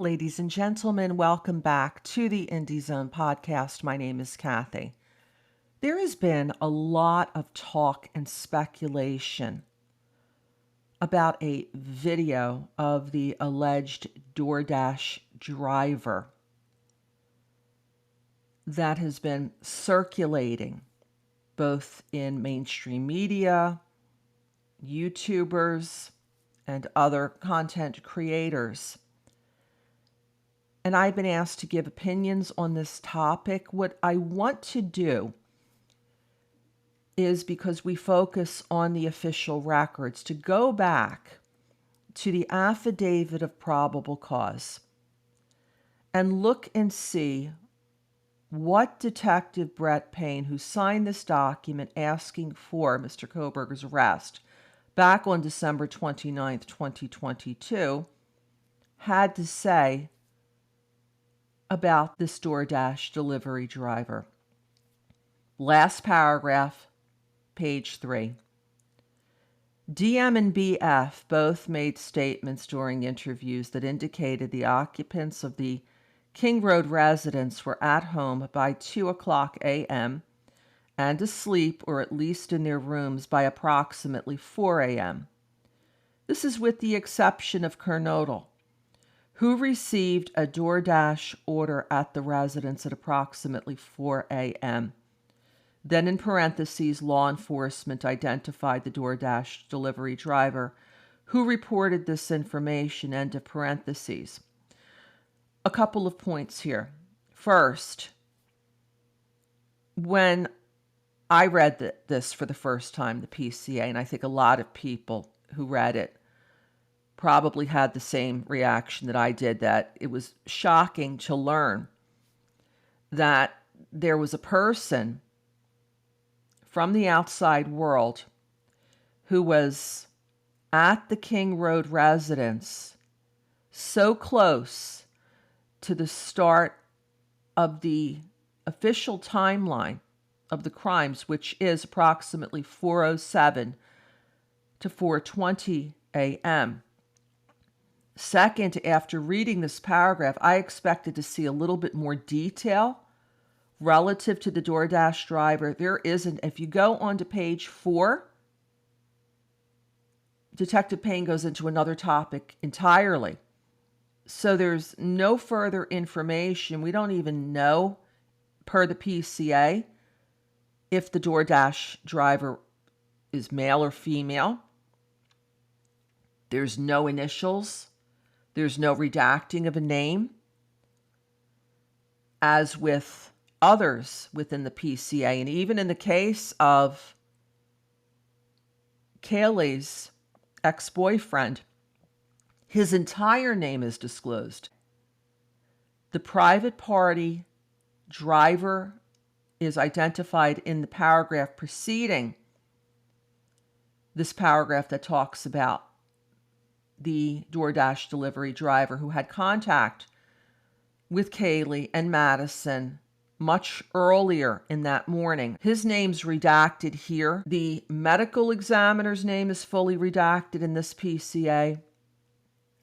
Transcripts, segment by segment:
Ladies and gentlemen, welcome back to the Indie Zone podcast. My name is Kathy. There has been a lot of talk and speculation about a video of the alleged DoorDash driver that has been circulating both in mainstream media, YouTubers, and other content creators. And I've been asked to give opinions on this topic. What I want to do is, because we focus on the official records, to go back to the Affidavit of Probable Cause and look and see what Detective Brett Payne, who signed this document asking for Mr. Kohberger's arrest back on December 29th, 2022, had to say about this DoorDash delivery driver. Last paragraph, page 3. DM and BF both made statements during interviews that indicated the occupants of the King Road residence were at home by 2:00 a.m. and asleep, or at least in their rooms, by approximately 4 a.m. This is with the exception of Kernodle, who received a DoorDash order at the residence at approximately 4 a.m. Then in parentheses, law enforcement identified the DoorDash delivery driver who reported this information, end of parentheses. A couple of points here. First, when I read this for the first time, the PCA, and I think a lot of people who read it probably had the same reaction that I did, that it was shocking to learn that there was a person from the outside world who was at the King Road residence so close to the start of the official timeline of the crimes, which is approximately 4:07 to 4:20 a.m. Second, after reading this paragraph, I expected to see a little bit more detail relative to the DoorDash driver. There isn't. If you go on to page 4, Detective Payne goes into another topic entirely. So there's no further information. We don't even know, per the PCA, if the DoorDash driver is male or female. There's no initials. There's no redacting of a name. As with others within the PCA, and even in the case of Kaylee's ex-boyfriend, his entire name is disclosed. The private party driver is identified in the paragraph preceding this paragraph that talks about the DoorDash delivery driver who had contact with Kaylee and Madison much earlier in that morning. His name's redacted here. The medical examiner's name is fully redacted in this PCA.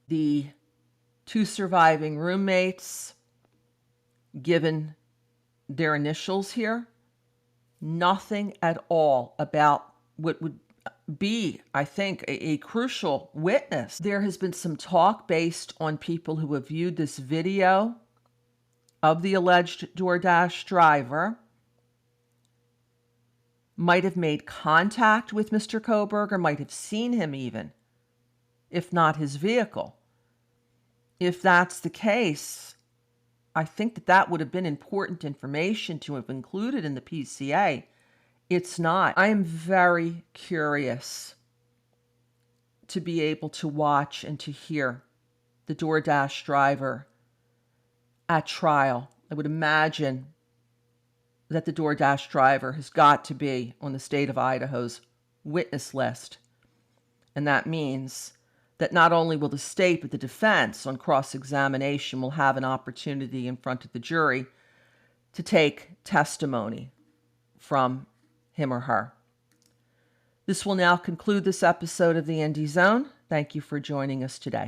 The 2 surviving roommates, given their initials here, nothing at all about what would be, I think, a crucial witness. There has been some talk based on people who have viewed this video of the alleged DoorDash driver, might have made contact with Mr. Kohberger, might have seen him even, if not his vehicle. If that's the case, I think that would have been important information to have included in the PCA. It's not. I am very curious to be able to watch and to hear the DoorDash driver at trial. I would imagine that the DoorDash driver has got to be on the state of Idaho's witness list. And that means that not only will the state, but the defense on cross-examination will have an opportunity in front of the jury to take testimony from him or her. This will now conclude this episode of the Indie Zone. Thank you for joining us today.